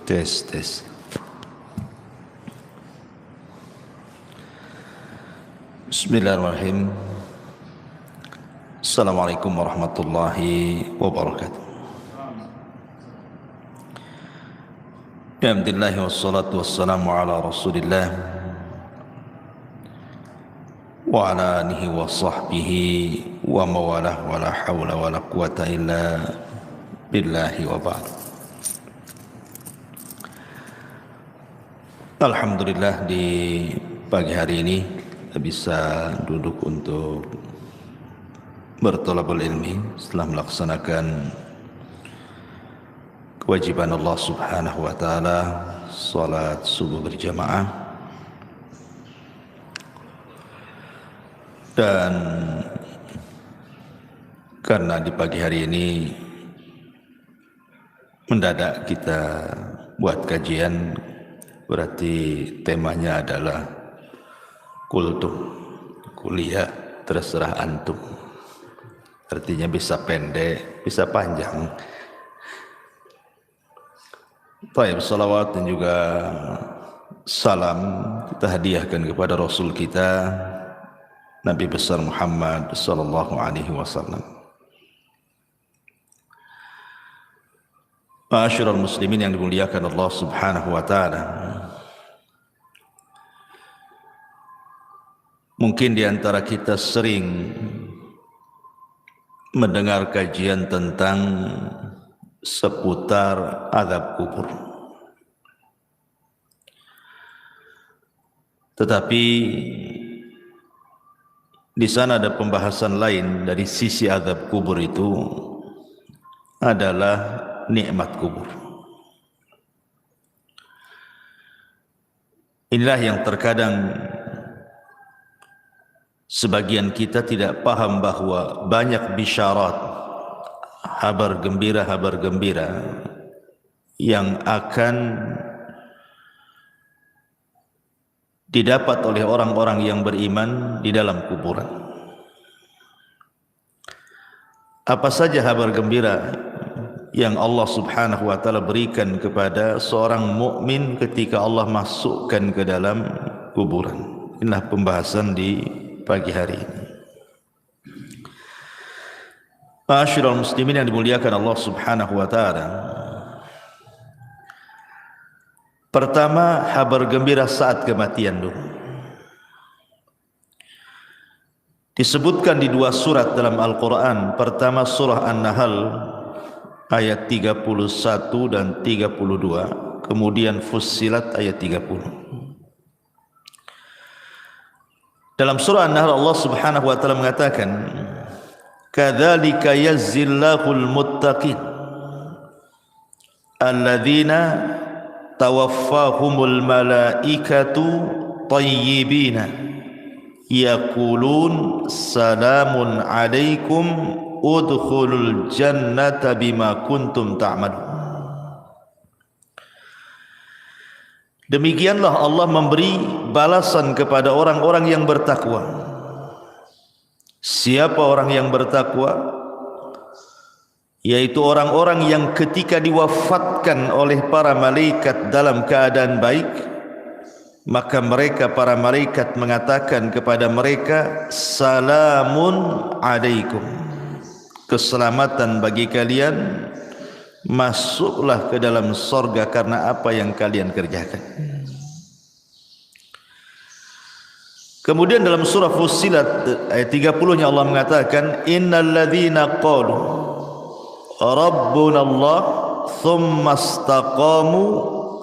Tes, tes. Bismillahirrahmanirrahim. Assalamualaikum warahmatullahi wabarakatuh. Alhamdulillah wassalatu wassalamu ala Rasulillah wa ala alihi wa sahbihi wa mawalah wa la hawla wa la quwata illa billahi wa ba'd. Alhamdulillah di pagi hari ini kita bisa duduk untuk bertolabul ilmi setelah melaksanakan kewajiban Allah Subhanahu wa taala salat subuh berjamaah. Dan karena di pagi hari ini mendadak kita buat kajian, berarti temanya adalah kultum, kuliah terserah antum. Artinya bisa pendek, bisa panjang. Baik, salawat dan juga salam kita hadiahkan kepada Rasul kita Nabi besar Muhammad sallallahu alaihi wasallam. Ma'asyiral muslimin yang dimuliakan Allah Subhanahu wa taala. Mungkin di antara kita sering mendengar kajian tentang seputar azab kubur. Tetapi di sana ada pembahasan lain dari sisi azab kubur itu adalah nikmat kubur. Inilah yang terkadang sebagian kita tidak paham bahwa banyak bisyarat, kabar gembira yang akan didapat oleh orang-orang yang beriman di dalam kuburan. Apa saja kabar gembira yang Allah Subhanahu wa taala berikan kepada seorang mukmin ketika Allah masukkan ke dalam kuburan? Inilah pembahasan di pagi hari ini. Ma'asyiral muslimin yang dimuliakan Allah Subhanahu wa taala. Pertama, kabar gembira saat kematian dulu. Disebutkan di dua surat dalam Al-Quran. Pertama surah An-Nahl ayat 31 dan 32. Kemudian Fussilat ayat 30. Dalam surah An-Nahl Allah Subhanahu wa taala mengatakan, "Kadzalika yazzillahul muttaqin alladzina tawaffahumul malaikatu tayyibina yaqulun salamun alaikum udkhulul jannata bima kuntum ta'malun." Demikianlah Allah memberi balasan kepada orang-orang yang bertakwa. Siapa orang yang bertakwa? Yaitu orang-orang yang ketika diwafatkan oleh para malaikat dalam keadaan baik, maka mereka para malaikat mengatakan kepada mereka, salamun alaikum, keselamatan bagi kalian, masuklah ke dalam sorga karena apa yang kalian kerjakan. Kemudian dalam surah Fussilat ayat 30-nya Allah mengatakan, innal ladzina qalu Rabbuna Allah thumma istaqamu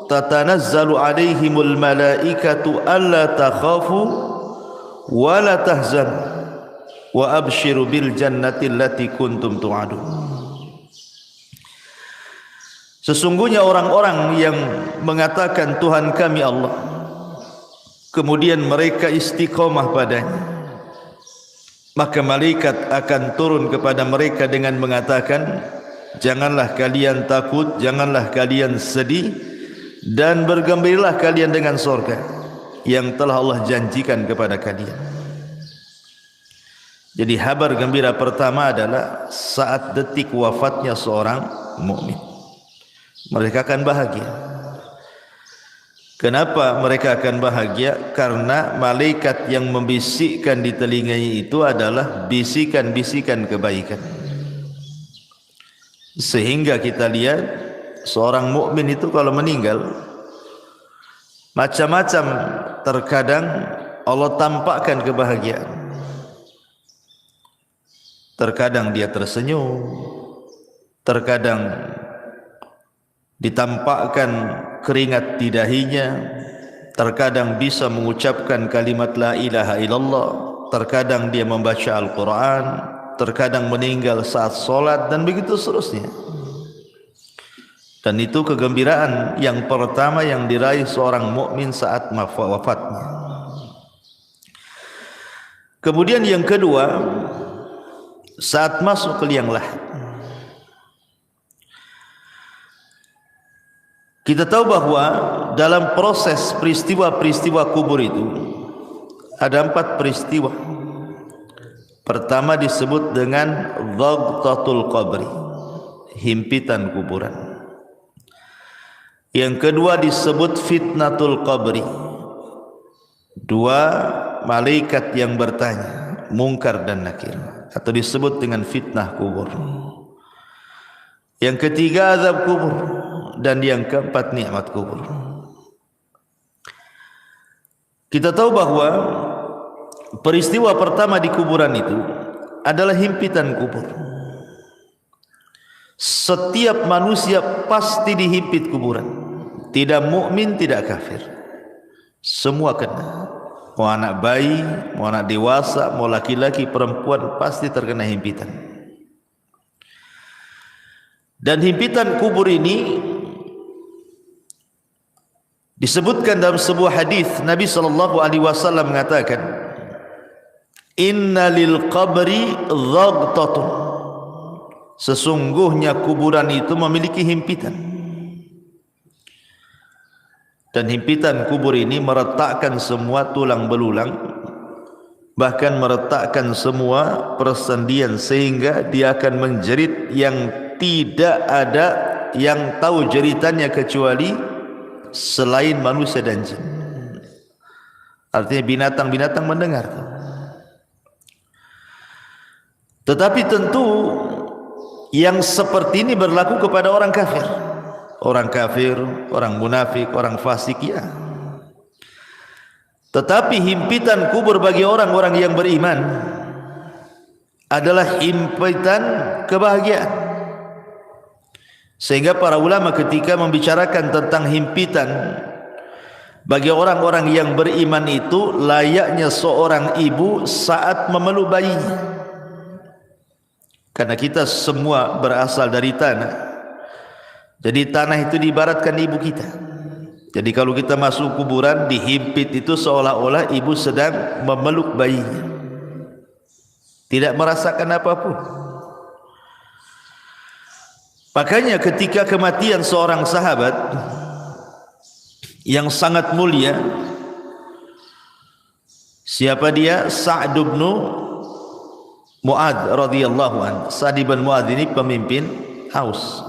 tatanazzalu alaihimul malaikatu alla takhafu wa la tahzanu wa abshiru bil jannati allati kuntum tu'adun. Sesungguhnya orang-orang yang mengatakan Tuhan kami Allah, kemudian mereka istiqomah padanya, maka malaikat akan turun kepada mereka dengan mengatakan, janganlah kalian takut, janganlah kalian sedih, dan bergembiralah kalian dengan surga yang telah Allah janjikan kepada kalian. Jadi kabar gembira pertama adalah saat detik wafatnya seorang mukmin. Mereka akan bahagia. Kenapa mereka akan bahagia? Karena malaikat yang membisikkan di telinganya itu adalah bisikan-bisikan kebaikan. Sehingga kita lihat seorang mukmin itu kalau meninggal macam-macam, terkadang Allah tampakkan kebahagiaan. Terkadang dia tersenyum, terkadang ditampakkan keringat di dahinya, terkadang bisa mengucapkan kalimat la ilaha illallah, terkadang dia membaca Al-Quran, terkadang meninggal saat solat, dan begitu seterusnya. Dan itu kegembiraan yang pertama yang diraih seorang mukmin saat wafatnya. Kemudian yang kedua, saat masuk ke liang lahat. Kita tahu bahwa dalam proses peristiwa-peristiwa kubur itu ada 4 peristiwa. Pertama disebut dengan dhaghtatul qabri, himpitan kuburan. Yang kedua disebut fitnatul qabri, 2 malaikat yang bertanya, Munkar dan Nakir, atau disebut dengan fitnah kubur. Yang ketiga azab kubur, dan yang keempat nikmat kubur. Kita tahu bahwa peristiwa pertama di kuburan itu adalah himpitan kubur. Setiap manusia pasti dihimpit kuburan, tidak mukmin, tidak kafir, semua kena. Mau anak bayi, mau anak dewasa, mau laki-laki, perempuan, pasti terkena himpitan. Dan himpitan kubur ini disebutkan dalam sebuah hadis Nabi SAW mengatakan, Inna lil qabri dhaghtatun, sesungguhnya kuburan itu memiliki himpitan. Dan himpitan kubur ini meretakkan semua tulang belulang, bahkan meretakkan semua persendian, sehingga dia akan menjerit yang tidak ada yang tahu jeritannya kecuali selain manusia dan jin. Artinya binatang-binatang mendengar. Tetapi tentu yang seperti ini berlaku kepada orang kafir. Orang kafir, orang munafik, orang fasik, ya. Tetapi himpitan kubur bagi orang-orang yang beriman adalah himpitan kebahagiaan. Sehingga para ulama ketika membicarakan tentang himpitan bagi orang-orang yang beriman itu layaknya seorang ibu saat memeluk bayinya. Karena kita semua berasal dari tanah. Jadi tanah itu diibaratkan ibu kita. Jadi kalau kita masuk kuburan, dihimpit itu seolah-olah ibu sedang memeluk bayinya, tidak merasakan apapun. Makanya ketika kematian seorang sahabat yang sangat mulia, siapa dia? Sa'd bin Mu'adz radhiyallahu anhu. Sa'd bin Mu'adz ini pemimpin Aus.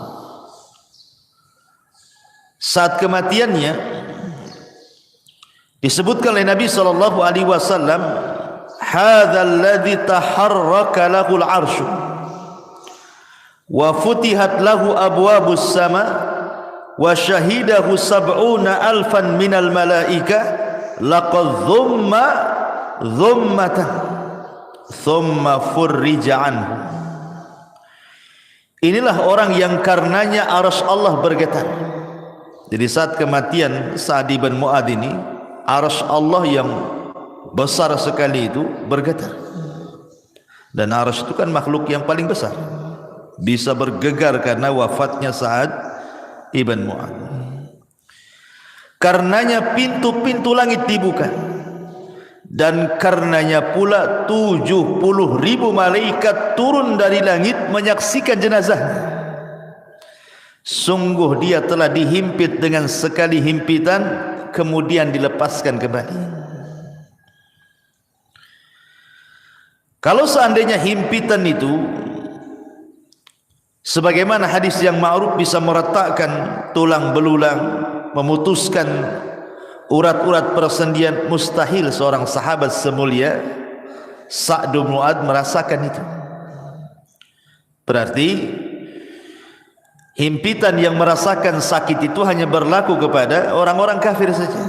Saat kematiannya disebutkan oleh Nabi SAW, hadzal ladzi taharraka lahul 'arsy wa futihat lahu abwabus sama wa syahidahu 70,000 minal malaika laqad dhummatan thumma furrija anhu. Inilah orang yang karenanya arsy Allah bergetar. Jadi saat kematian Sa'd bin Mu'adz ini, arsy Allah yang besar sekali itu bergetar. Dan arsy itu kan makhluk yang paling besar, bisa bergegar karena wafatnya Sa'd ibn Mu'adz. Karenanya pintu-pintu langit dibuka, dan karenanya pula 70.000 malaikat turun dari langit menyaksikan jenazahnya. Sungguh dia telah dihimpit dengan sekali himpitan, kemudian dilepaskan kembali. Kalau seandainya himpitan itu Sebagaimana hadis yang ma'ruf bisa meretakkan tulang belulang, memutuskan urat-urat persendian, mustahil seorang sahabat semulia Sa'd bin Mu'adz merasakan itu. Berarti himpitan yang merasakan sakit itu hanya berlaku kepada orang-orang kafir saja,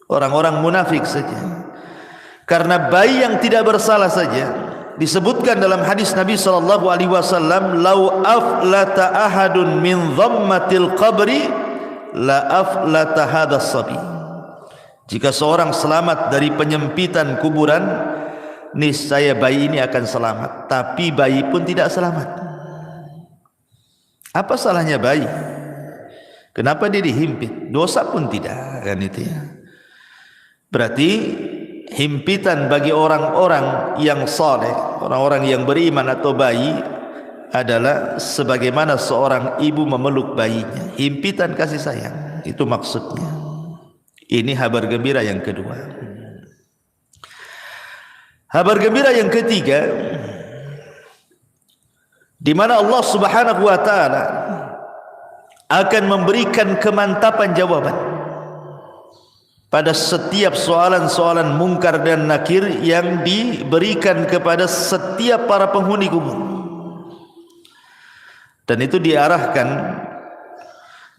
orang-orang munafik saja. Karena bayi yang tidak bersalah saja disebutkan dalam hadis Nabi sallallahu alaihi wasallam, "Lau aflata ahadun min dhammatil qabri la aflata hadas sabi." Jika seorang selamat dari penyempitan kuburan, niscaya bayi ini akan selamat. Tapi bayi pun tidak selamat. Apa salahnya bayi? Kenapa dia dihimpit? Dosa pun tidak, kan itu ya. Berarti himpitan bagi orang-orang yang saleh, orang-orang yang beriman atau bayi adalah sebagaimana seorang ibu memeluk bayinya. Himpitan kasih sayang, itu maksudnya. Ini kabar gembira yang kedua. Kabar gembira yang ketiga, di mana Allah Subhanahu wa taala akan memberikan kemantapan jawaban pada setiap soalan-soalan mungkar dan nakir yang diberikan kepada setiap para penghuni kubur. Dan itu diarahkan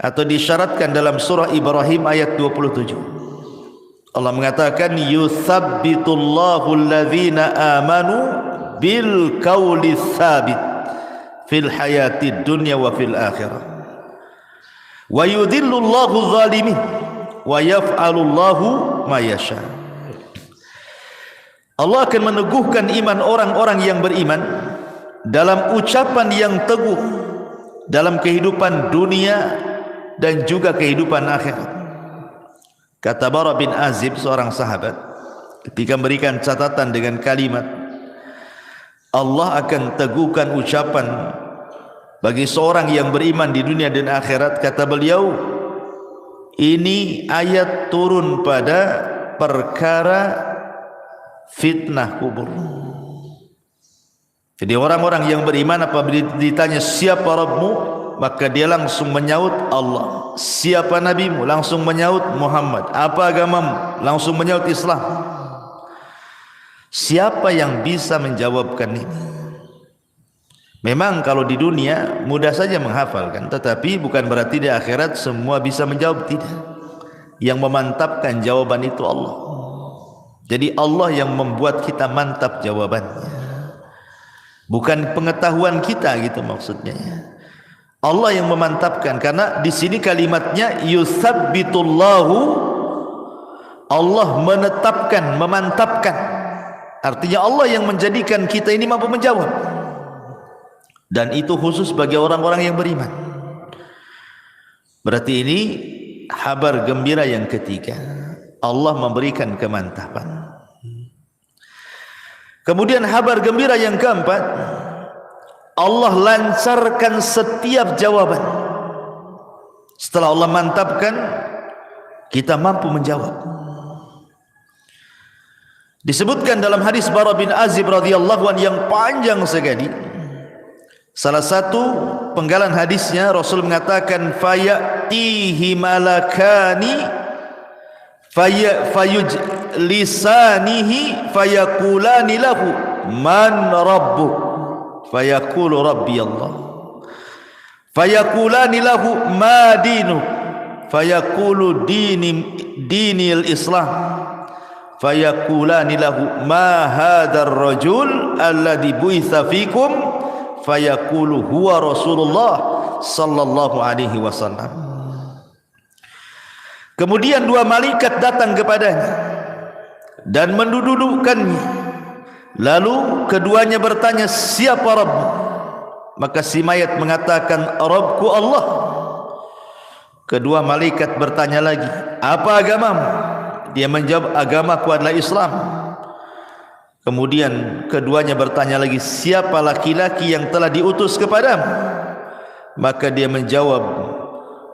atau disyaratkan dalam surah Ibrahim ayat 27. Allah mengatakan, "Yuthabbitullahu alladhina amanu bil qawli tsabit fil hayatid dunya wa fil akhirah. Wa yudhillullahu zalimin wa yaf'alullahu ma yasha." Allah akan meneguhkan iman orang-orang yang beriman dalam ucapan yang teguh dalam kehidupan dunia dan juga kehidupan akhirat. Kata Bara bin Azib, seorang sahabat, ketika memberikan catatan dengan kalimat Allah akan teguhkan ucapan bagi seorang yang beriman di dunia dan akhirat, kata beliau, ini ayat turun pada perkara fitnah kubur. Jadi orang-orang yang beriman apabila ditanya siapa Rabbmu, maka dia langsung menyaut Allah. Siapa nabimu? Langsung menyaut Muhammad. Apa agamamu? Langsung menyaut Islam. Siapa yang bisa menjawabkan ini? Memang kalau di dunia mudah saja menghafalkan, tetapi bukan berarti di akhirat semua bisa menjawab, tidak. Yang memantapkan jawaban itu Allah. Jadi Allah yang membuat kita mantap jawabannya, bukan pengetahuan kita, gitu maksudnya. Allah yang memantapkan, karena di sini kalimatnya yutsabbitullahu, Allah menetapkan, memantapkan. Artinya Allah yang menjadikan kita ini mampu menjawab. Dan itu khusus bagi orang-orang yang beriman. Berarti ini kabar gembira yang ketiga. Allah memberikan kemantapan. Kemudian kabar gembira yang keempat, Allah lancarkan setiap jawaban. Setelah Allah mantapkan, kita mampu menjawab. Disebutkan dalam hadis Bara bin Azib radhiyallahu anhu yang panjang sekali. Salah satu penggalan hadisnya, Rasul mengatakan, fayatihi malakani fayujlisanihi fayakulani lahu man rabbuk, fayaqulu rabbi Allah, fayakulani lahu ma dinuk, fayaqulu dinil Islam, fayakulani lahu ma hadzal rajul alladhi bu'itsa fikum, fayaqulu huwa Rasulullah sallallahu alaihi wasallam. Kemudian dua malaikat datang kepadanya dan mendudukkannya. Lalu keduanya bertanya, siapa Rabb? Maka si mayat mengatakan, Rabbku Allah. Kedua malaikat bertanya lagi, apa agamamu? Dia menjawab, agamaku adalah Islam. Kemudian keduanya bertanya lagi, siapa laki-laki yang telah diutus kepadamu? Maka dia menjawab,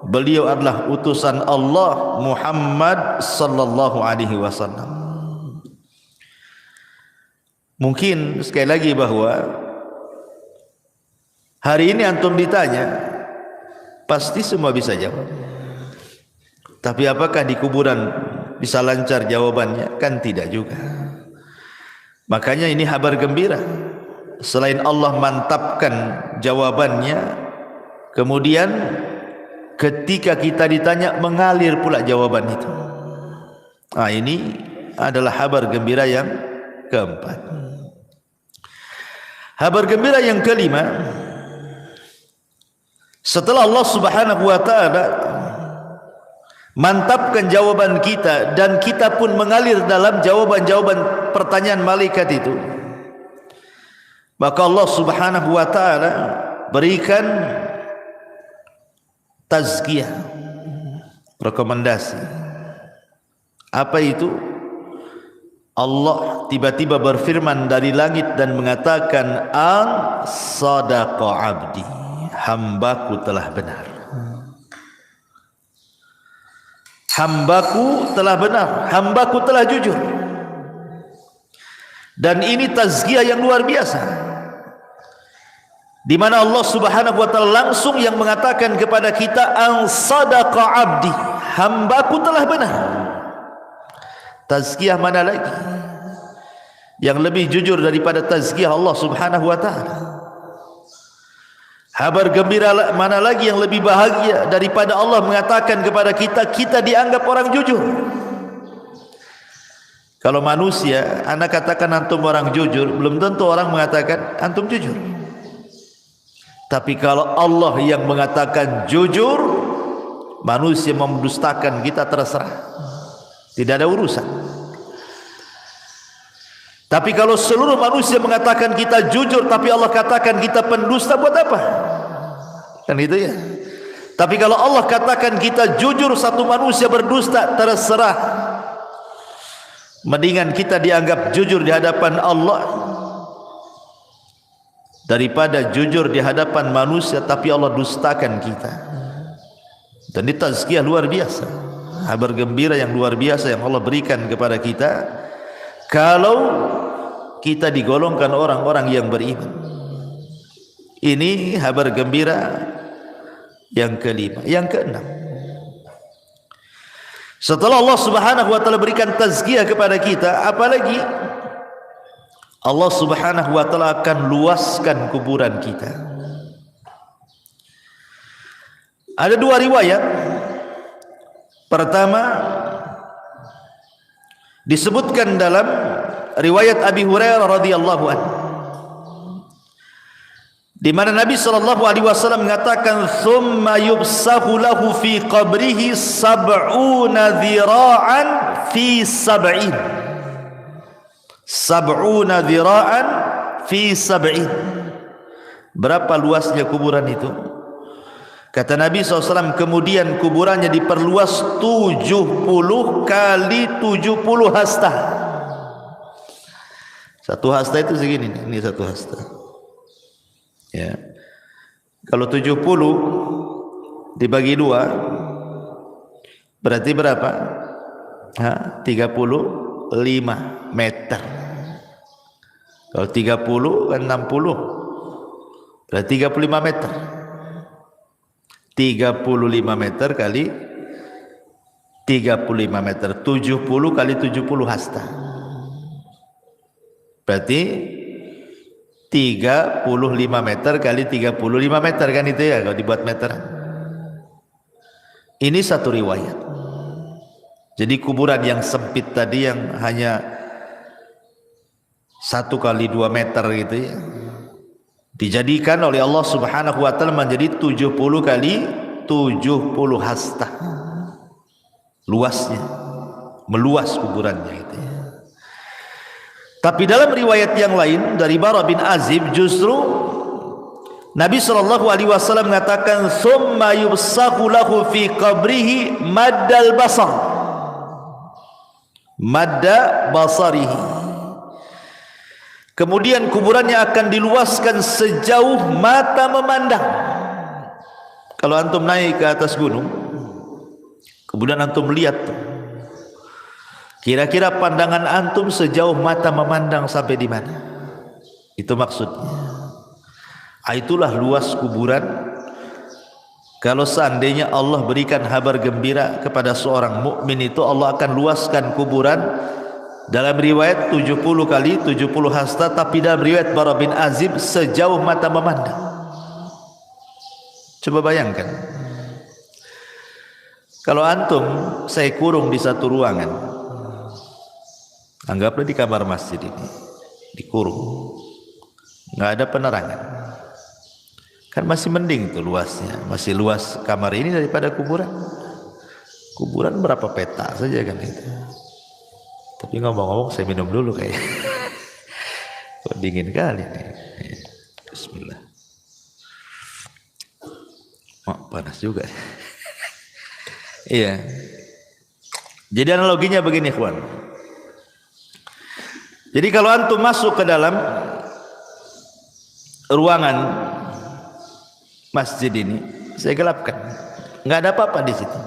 beliau adalah utusan Allah Muhammad sallallahu alaihi wasallam. Mungkin sekali lagi bahwa Hari ini antum ditanya, pasti semua bisa jawab. Tapi apakah di kuburan bisa lancar jawabannya? Kan tidak juga. Makanya ini kabar gembira. Selain Allah mantapkan jawabannya, kemudian ketika kita ditanya mengalir pula jawaban itu. Nah, ini adalah kabar gembira yang keempat. Kabar gembira yang kelima, setelah Allah Subhanahu wa taala mantapkan jawaban kita dan kita pun mengalir dalam jawaban-jawaban pertanyaan malaikat itu, maka Allah Subhanahu wa taala berikan tazkiyah, rekomendasi. Apa itu? Allah tiba-tiba berfirman dari langit dan mengatakan, "An sadaqa abdi." Hambaku telah benar. Hambaku telah benar, hambaku telah jujur. Dan ini tazkiyah yang luar biasa, di mana Allah Subhanahu wa taala langsung yang mengatakan kepada kita, "An sadaqa abdi." Hambaku telah benar. Tazkiyah mana lagi yang lebih jujur daripada tazkiyah Allah Subhanahu wa taala? Kabar gembira mana lagi yang lebih bahagia daripada Allah mengatakan kepada kita, kita dianggap orang jujur. Kalau manusia, anak katakan antum orang jujur, belum tentu orang mengatakan antum jujur. Tapi kalau Allah yang mengatakan jujur, manusia mendustakan kita terserah, tidak ada urusan. Tapi kalau seluruh manusia mengatakan kita jujur, tapi Allah katakan kita pendusta, buat apa? Kan itu ya. Tapi kalau Allah katakan kita jujur, satu manusia berdusta, terserah. Mendingan kita dianggap jujur di hadapan Allah daripada jujur di hadapan manusia tapi Allah dustakan kita. Dan ini tazkiyah luar biasa, kabar gembira yang luar biasa yang Allah berikan kepada kita kalau kita digolongkan orang-orang yang beriman. Ini kabar gembira yang kelima. Yang keenam, setelah Allah Subhanahu wa taala berikan tazkiyah kepada kita, apalagi Allah Subhanahu wa taala akan luaskan kuburan kita. Ada dua riwayat. Pertama, disebutkan dalam riwayat Abi Hurairah radhiyallahu anhu, di mana Nabi sallallahu alaihi wasallam mengatakan, "Tsumma yubsahu lahu fi qabrihi sab'una dhira'an fi sab'in." Sab'una dhira'an fi sab'in. Berapa luasnya kuburan itu? Kata Nabi SAW, kemudian kuburannya diperluas 70 kali 70 hasta. Satu hasta itu segini, ini satu hasta. Ya. Kalau 70 dibagi 2 berarti berapa? 35 meter. Kalau 30 kan 60, berarti 35 meter. 35 meter kali 35 meter, 70 kali 70 hasta, berarti 35 meter kali 35 meter, kan itu ya kalau dibuat meteran. Ini satu riwayat. Jadi kuburan yang sempit tadi yang hanya 1 kali 2 meter gitu ya, dijadikan oleh Allah Subhanahu wa taala menjadi 70 kali 70 hasta. Luasnya, meluas kuburannya itu ya. Tapi dalam riwayat yang lain dari Bara bin Azib, justru Nabi sallallahu alaihi wasallam mengatakan, "Tsumma yubsahu lahu fi qabrihi maddal basar." Madda basarihi. Kemudian kuburannya akan diluaskan sejauh mata memandang. Kalau antum naik ke atas gunung, kemudian antum lihat, kira-kira pandangan antum sejauh mata memandang sampai di mana? Itu maksudnya. Itulah luas kuburan. Kalau seandainya Allah berikan kabar gembira kepada seorang mukmin itu, Allah akan luaskan kuburan. Dalam riwayat 70 kali 70 hasta, tapi dalam riwayat Bara bin Azib sejauh mata memandang. Coba bayangkan, kalau antum saya kurung di satu ruangan, anggaplah di kamar masjid ini, dikurung, nggak ada penerangan, kan masih mending tuh luasnya, masih luas kamar ini daripada kuburan. Kuburan berapa peta saja kan itu. Tapi ngomong-ngomong saya minum dulu kayaknya. Kok dingin kali nih. Bismillah. Oh, panas juga. Iya. Jadi analoginya begini, kawan. Jadi kalau antum masuk ke dalam ruangan masjid ini, saya gelapkan. Nggak ada apa-apa di situ.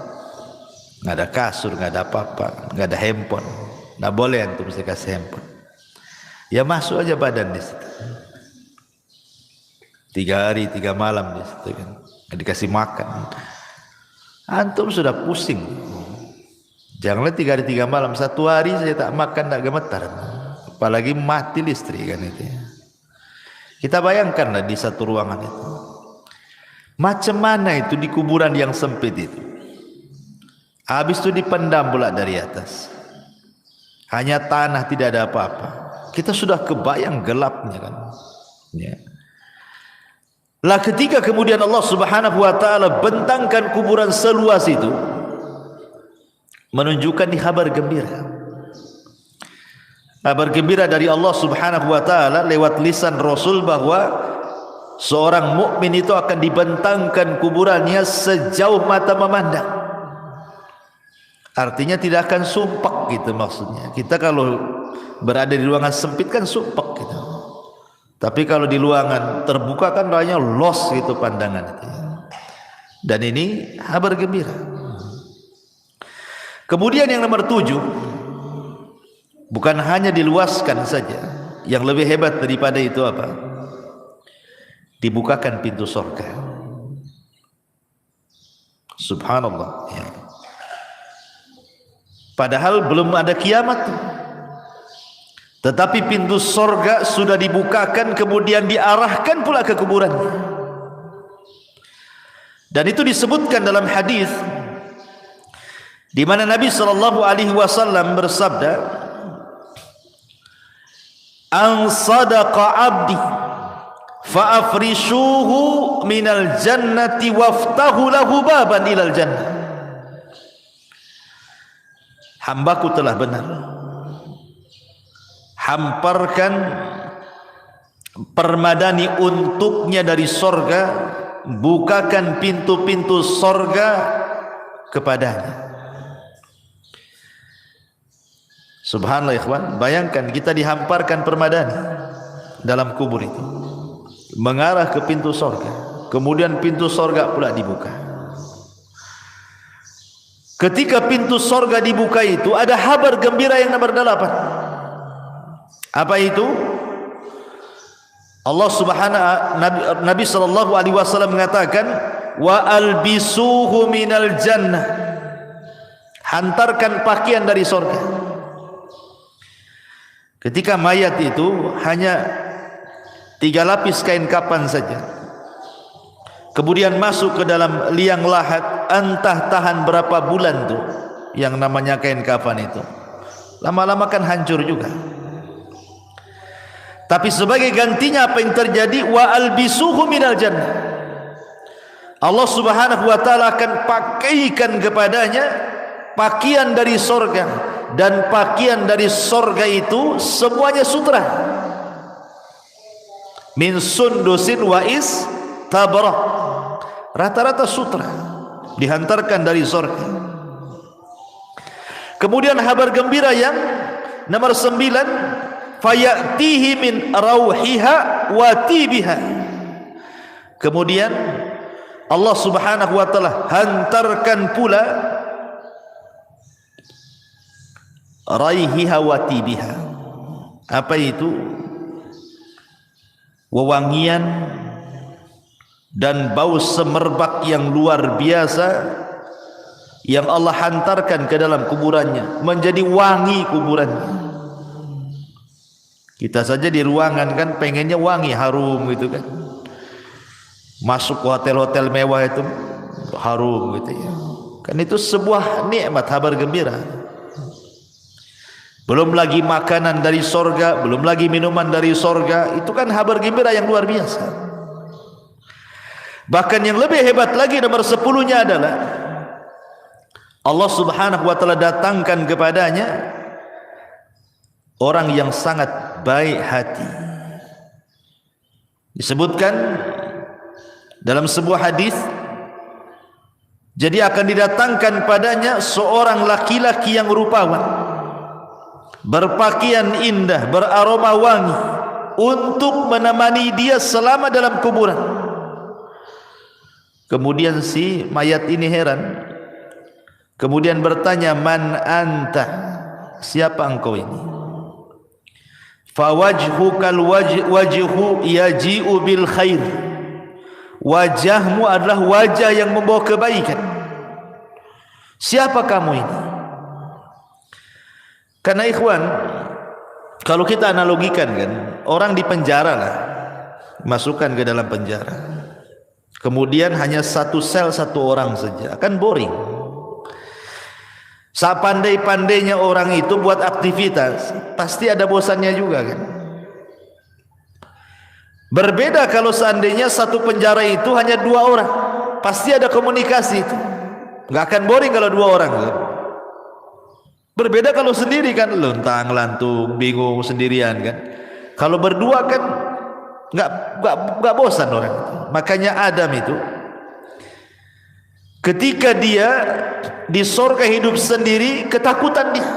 Nggak ada kasur, nggak ada apa-apa, nggak ada handphone. Nggak boleh antum saya kasih handphone. Ya masuk aja badan di situ. 3 hari 3 malam di situ kan. Nggak dikasih makan. Antum sudah pusing. Janganlah 3 hari 3 malam. 1 hari saya tak makan, tak gemetar. Apalagi mati listrik kan itu. Kita bayangkanlah di satu ruangan itu. Macam mana itu di kuburan yang sempit itu. Habis itu dipendam pula dari atas. Hanya tanah, tidak ada apa-apa. Kita sudah kebayang gelapnya kan. Ya. Lah ketika kemudian Allah Subhanahu wa taala bentangkan kuburan seluas itu, menunjukkan di kabar gembira. Kabar gembira dari Allah Subhanahu wa taala lewat lisan Rasul bahwa seorang mukmin itu akan dibentangkan kuburannya sejauh mata memandang. Artinya tidak akan sumpek gitu maksudnya. Kita kalau berada di ruangan sempit kan sumpek gitu. Tapi kalau di ruangan terbuka kan rasanya los gitu pandangan itu. Dan ini kabar gembira. Kemudian yang nomor 7, bukan hanya diluaskan saja, yang lebih hebat daripada itu apa? Dibukakan pintu surga. Subhanallah ya. Padahal belum ada kiamat, tetapi pintu surga sudah dibukakan, kemudian diarahkan pula ke kuburan. Dan itu disebutkan dalam hadis di mana Nabi sallallahu alaihi wasallam bersabda, "An sadaqa 'abdi fa afrishuhu minal jannati waftahu lahu baban ilal jannah." Hambaku telah benar. Hamparkan permadani untuknya dari sorga, bukakan pintu-pintu sorga kepadanya. Subhanallah ikhwan, bayangkan kita dihamparkan permadani dalam kubur itu, mengarah ke pintu sorga, kemudian pintu sorga pula dibuka. Ketika pintu sorga dibuka itu ada kabar gembira yang nomor 8. Apa itu? Allah Subhanahu Nabi sallallahu alaihi wasallam mengatakan, wa albisuhu minal jannah. Hantarkan pakaian dari sorga. Ketika mayat itu hanya 3 lapis kain kafan saja. Kemudian masuk ke dalam liang lahat, entah tahan berapa bulan tuh yang namanya kain kafan itu. Lama-lama kan hancur juga. Tapi sebagai gantinya apa yang terjadi? Wa albisuhu minal jannah. Allah Subhanahu wa taala akan pakaikan kepadanya pakaian dari sorga, dan pakaian dari sorga itu semuanya sutra. Min sundusin wa istabraq. Rata-rata sutra dihantarkan dari sorga. Kemudian kabar gembira yang nomor 9, fayatihi min rauhiha wa tibiha. Kemudian Allah Subhanahu wa taala hantarkan pula raihiha wa tibiha. Apa itu? Wewangian dan bau semerbak yang luar biasa yang Allah hantarkan ke dalam kuburannya, menjadi wangi kuburannya. Kita saja di ruangan kan pengennya wangi, harum gitu kan. Masuk ke hotel-hotel mewah itu harum gitu ya. Kan itu sebuah nikmat, kabar gembira. Belum lagi makanan dari sorga, belum lagi minuman dari sorga. Itu kan kabar gembira yang luar biasa. Bahkan yang lebih hebat lagi, nomor 10-nya adalah Allah subhanahu wa ta'ala datangkan kepadanya orang yang sangat baik hati. Disebutkan dalam sebuah hadis, jadi akan didatangkan padanya seorang laki-laki yang rupawan, berpakaian indah, beraroma wangi, untuk menemani dia selama dalam kuburan. Kemudian si mayat ini heran, kemudian bertanya, man anta, siapa engkau ini? Fawajhukal wajhu yaji'u bil khair, wajahmu adalah wajah yang membawa kebaikan. Siapa kamu ini? Karena ikhwan, kalau kita analogikan kan, orang di penjara lah, masukkan ke dalam penjara, kemudian hanya satu sel satu orang saja, akan boring. Sepandai-pandainya orang itu buat aktivitas, pasti ada bosannya juga kan. Berbeda kalau seandainya satu penjara itu hanya 2 orang, pasti ada komunikasi itu, nggak akan boring kalau 2 orang kan? Berbeda kalau sendiri kan, lontang lantung, bingung sendirian kan. Kalau berdua kan nggak bosan orang itu. Makanya Adam itu ketika dia di surga hidup sendiri, ketakutan dia.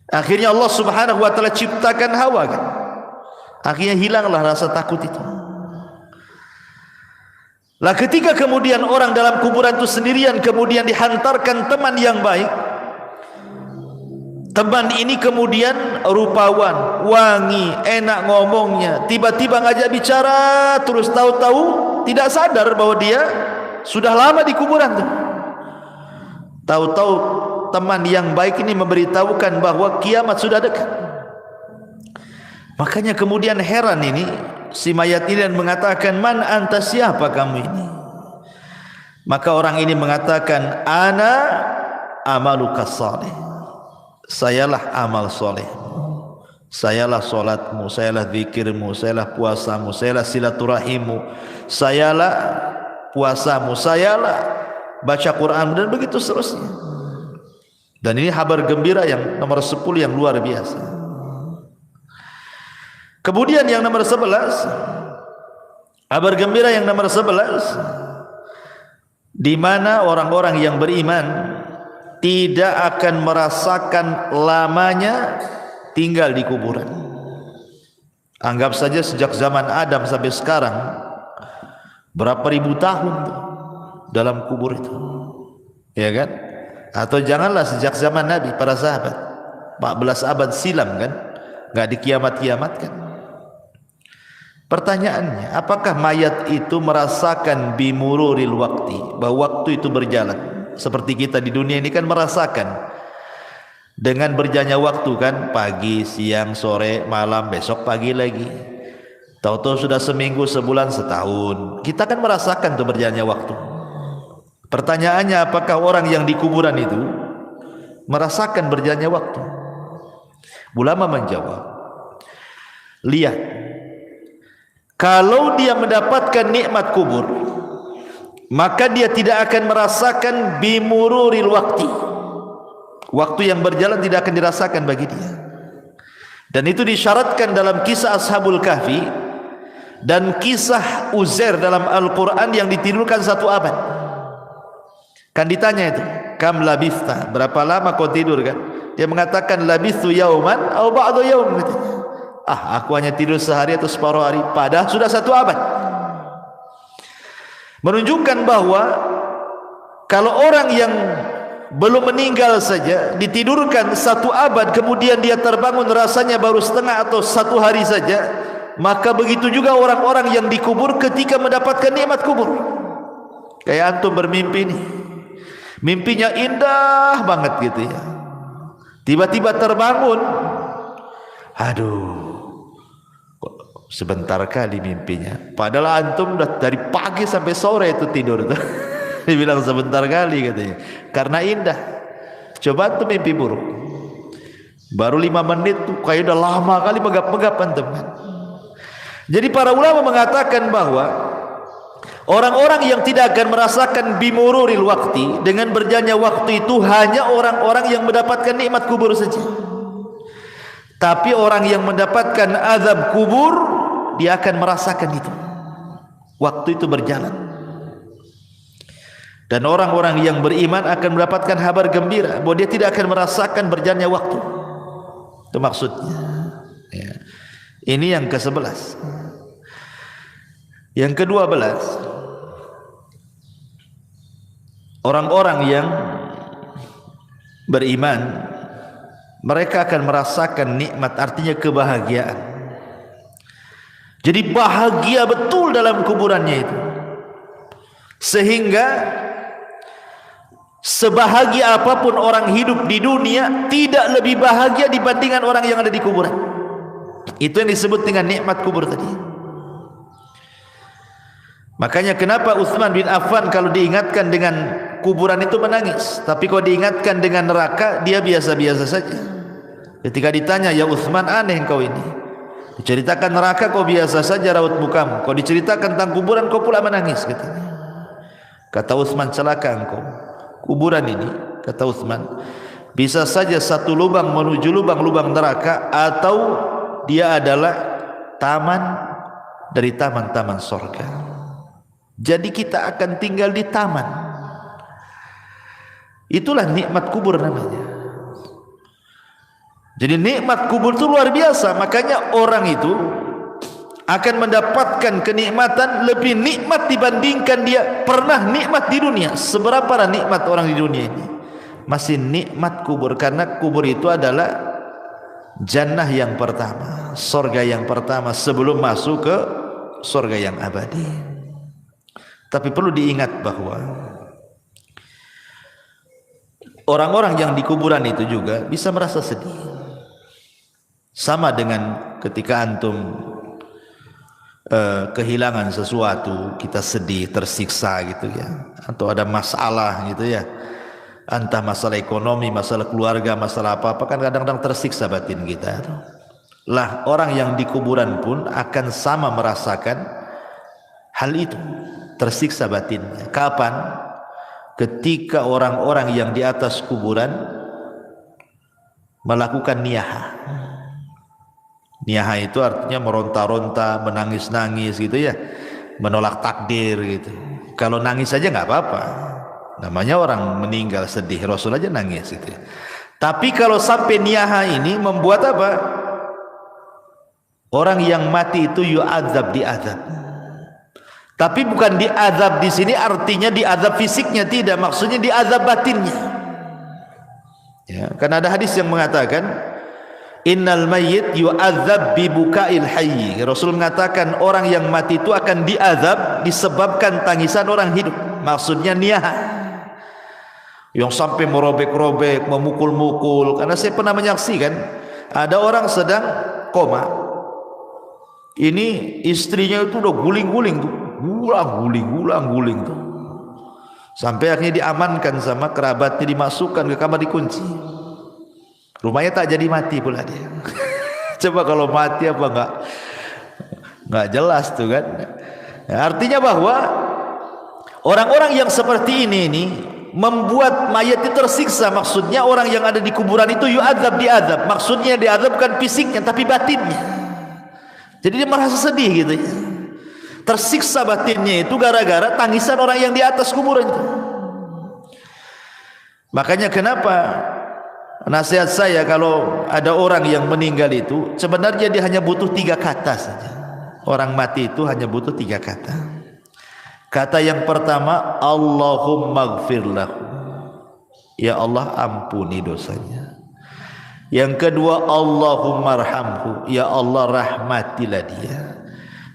Akhirnya Allah subhanahu wa ta'ala ciptakan Hawa kan. Akhirnya hilanglah rasa takut itu. Lah ketika kemudian orang dalam kuburan itu sendirian, kemudian dihantarkan teman yang baik. Teman ini kemudian rupawan, wangi, enak ngomongnya, tiba-tiba ngajak bicara, terus tahu-tahu tidak sadar bahwa dia sudah lama di kuburan tuh. Tahu-tahu teman yang baik ini memberitahukan bahwa kiamat sudah dekat. Makanya kemudian heran ini si mayat ini dan mengatakan, man anta, siapa kamu ini? Maka orang ini mengatakan, ana amaluka salih, sayalah amal soleh, sayalah solatmu, sayalah zikirmu, sayalah puasamu, sayalah silaturahimmu, sayalah puasamu, sayalah baca Quran, dan begitu seterusnya. Dan ini kabar gembira yang nomor 10 yang luar biasa. Kemudian yang nomor 11, kabar gembira yang nomor 11, di mana orang-orang yang beriman tidak akan merasakan lamanya tinggal di kuburan. Anggap saja sejak zaman Adam sampai sekarang, berapa ribu tahun tuh dalam kubur itu, ya kan? Atau janganlah sejak zaman Nabi, para sahabat 14 abad silam kan, nggak dikiamat-kiamatkan. Pertanyaannya, apakah mayat itu merasakan bimururil wakti, bahwa waktu itu berjalan seperti kita di dunia ini kan merasakan dengan berjalannya waktu kan, pagi, siang, sore, malam, besok pagi lagi, tahu-tahu sudah seminggu, sebulan, setahun. Kita kan merasakan tuh berjalannya waktu. Pertanyaannya, apakah orang yang di kuburan itu merasakan berjalannya waktu? Ulama menjawab, lihat, kalau dia mendapatkan nikmat kubur, maka dia tidak akan merasakan bimururil wakti. Waktu yang berjalan tidak akan dirasakan bagi dia. Dan itu disyaratkan dalam kisah Ashabul Kahfi dan kisah Uzair dalam Al-Quran yang ditidurkan 1 abad. Kan ditanya itu, kam labista, berapa lama kau tidur kan? Dia mengatakan labistu yauman atau ba'du yaum. Aku hanya tidur sehari atau separuh hari, padahal sudah 1 abad. Menunjukkan bahwa kalau orang yang belum meninggal saja ditidurkan 1 abad, kemudian dia terbangun rasanya baru setengah atau 1 hari saja, Maka begitu juga orang-orang yang dikubur ketika mendapatkan nikmat kubur. Kayak antum bermimpi nih, mimpinya indah banget gitu ya, tiba-tiba terbangun, aduh sebentar kali mimpinya, padahal antum udah dari pagi sampai sore itu tidur tuh. Dibilang sebentar kali katanya, karena indah. Coba antum mimpi buruk, baru 5 menit tuh kayak udah lama kali megap-megap antum. Jadi para ulama mengatakan bahwa orang-orang yang tidak akan merasakan bimururil waktu, dengan berjalannya waktu itu, hanya orang-orang yang mendapatkan nikmat kubur saja. Tapi orang yang mendapatkan azab kubur, dia akan merasakan itu, waktu itu berjalan. Dan orang-orang yang beriman akan mendapatkan kabar gembira bahwa dia tidak akan merasakan berjalannya waktu. Itu maksudnya ya. Ini yang ke-11. Yang ke-12, orang-orang yang beriman, mereka akan merasakan nikmat, artinya kebahagiaan. Jadi bahagia betul dalam kuburannya itu, sehingga sebahagia apapun orang hidup di dunia, tidak lebih bahagia dibandingkan orang yang ada di kuburan. Itu yang disebut dengan nikmat kubur tadi. Makanya kenapa Utsman bin Affan kalau diingatkan dengan kuburan itu menangis, tapi kalau diingatkan dengan neraka dia biasa-biasa saja. Ketika ditanya, ya Utsman, aneh engkau ini, diceritakan neraka kau biasa saja raut mukamu, kau diceritakan tentang kuburan kau pula menangis, katanya. Kata Utsman, celaka engkau. Kuburan ini, kata Utsman, bisa saja satu lubang menuju lubang-lubang neraka, atau dia adalah taman dari taman-taman surga. Jadi kita akan tinggal di taman. Itulah nikmat kubur namanya. Jadi nikmat kubur itu luar biasa. Makanya orang itu akan mendapatkan kenikmatan lebih nikmat dibandingkan dia pernah nikmat di dunia. Seberapa nikmat orang di dunia ini, masih nikmat kubur, karena kubur itu adalah jannah yang pertama, surga yang pertama sebelum masuk ke surga yang abadi. Tapi perlu diingat bahwa orang-orang yang di kuburan itu juga bisa merasa sedih. Sama dengan ketika antum kehilangan sesuatu, kita sedih, tersiksa gitu ya, atau ada masalah gitu ya, entah masalah ekonomi, masalah keluarga, masalah apa-apa, kan kadang-kadang tersiksa batin kita. Lah orang yang di kuburan pun akan sama merasakan hal itu, tersiksa batinnya. Kapan? Ketika orang-orang yang di atas kuburan melakukan niyaha. Niyaha itu artinya meronta-ronta, menangis-nangis gitu ya, menolak takdir gitu. Kalau nangis saja nggak apa-apa, namanya orang meninggal sedih, Rasul aja nangis gitu. Tapi kalau sampai niyaha ini membuat apa? Orang yang mati itu yu'adzab, diazab. Tapi bukan diazab di sini artinya diazab fisiknya, tidak, maksudnya diazab batinnya. Ya, karena ada hadis yang mengatakan innal mayyit yu'adzab bi bukail hayy. Rasul mengatakan orang yang mati itu akan diazab disebabkan tangisan orang hidup. Maksudnya niyaha. Yang sampai merobek-robek, memukul-mukul. Karena saya pernah menyaksikan ada orang sedang koma. Ini istrinya itu udah guling-guling tuh, guling tuh, sampai akhirnya diamankan sama kerabatnya, dimasukkan ke kamar, dikunci. Rumahnya tak jadi mati pula dia. Coba kalau mati apa nggak jelas tuh kan. Nah, artinya bahwa orang-orang yang seperti ini membuat mayat itu tersiksa. Maksudnya orang yang ada di kuburan itu yu'adzab, diazab. Maksudnya diazab bukan fisiknya tapi batinnya. Jadi dia merasa sedih gitu ya, tersiksa batinnya itu gara-gara tangisan orang yang di atas kuburan itu. Makanya kenapa nasihat saya, kalau ada orang yang meninggal itu sebenarnya dia hanya butuh 3 kata saja. Orang mati itu hanya butuh 3 kata. Kata yang pertama, Allahumma gfir lahu, ya Allah ampuni dosanya. Yang kedua, Allahumma arhamhu, ya Allah rahmatilah dia.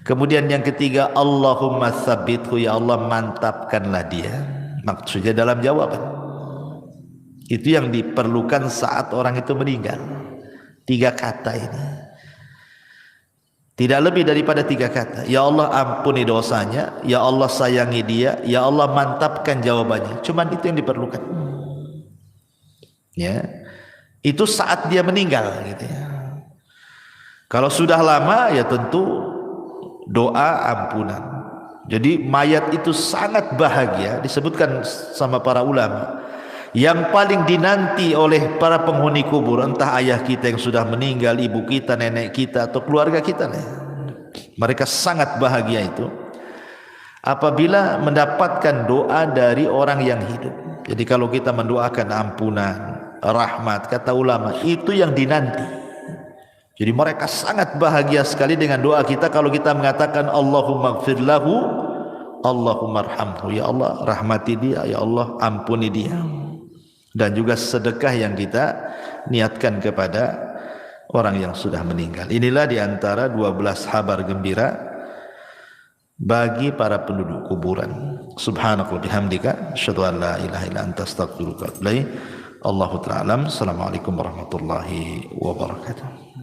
Kemudian yang ketiga, Allahumma tsabbithu, ya Allah mantapkanlah dia. Maksudnya dalam jawaban. Itu yang diperlukan saat orang itu meninggal. 3 kata ini. Tidak lebih daripada 3 kata. Ya Allah ampuni dosanya, ya Allah sayangi dia, ya Allah mantapkan jawabannya. Cuman itu yang diperlukan. Ya. Itu saat dia meninggal gitu ya. Kalau sudah lama ya tentu doa ampunan. Jadi mayat itu sangat bahagia, disebutkan sama para ulama. Yang paling dinanti oleh para penghuni kubur, entah ayah kita yang sudah meninggal, ibu kita, nenek kita, atau keluarga kita, mereka sangat bahagia itu apabila mendapatkan doa dari orang yang hidup. Jadi kalau kita mendoakan ampunan, rahmat, kata ulama, itu yang dinanti. Jadi mereka sangat bahagia sekali dengan doa kita kalau kita mengatakan Allahumma gfir lahu, Allahumma arhamhu, ya Allah rahmati dia, ya Allah ampuni dia. Dan juga sedekah yang kita niatkan kepada orang yang sudah meninggal. Inilah diantara 12 kabar gembira bagi para penduduk kuburan. Subhanallah bihamdika, asyhadu an la ilaha illa anta, astaghfiruka wa atubu ilaik. Allahu ta'ala alam. Assalamualaikum warahmatullahi wabarakatuh.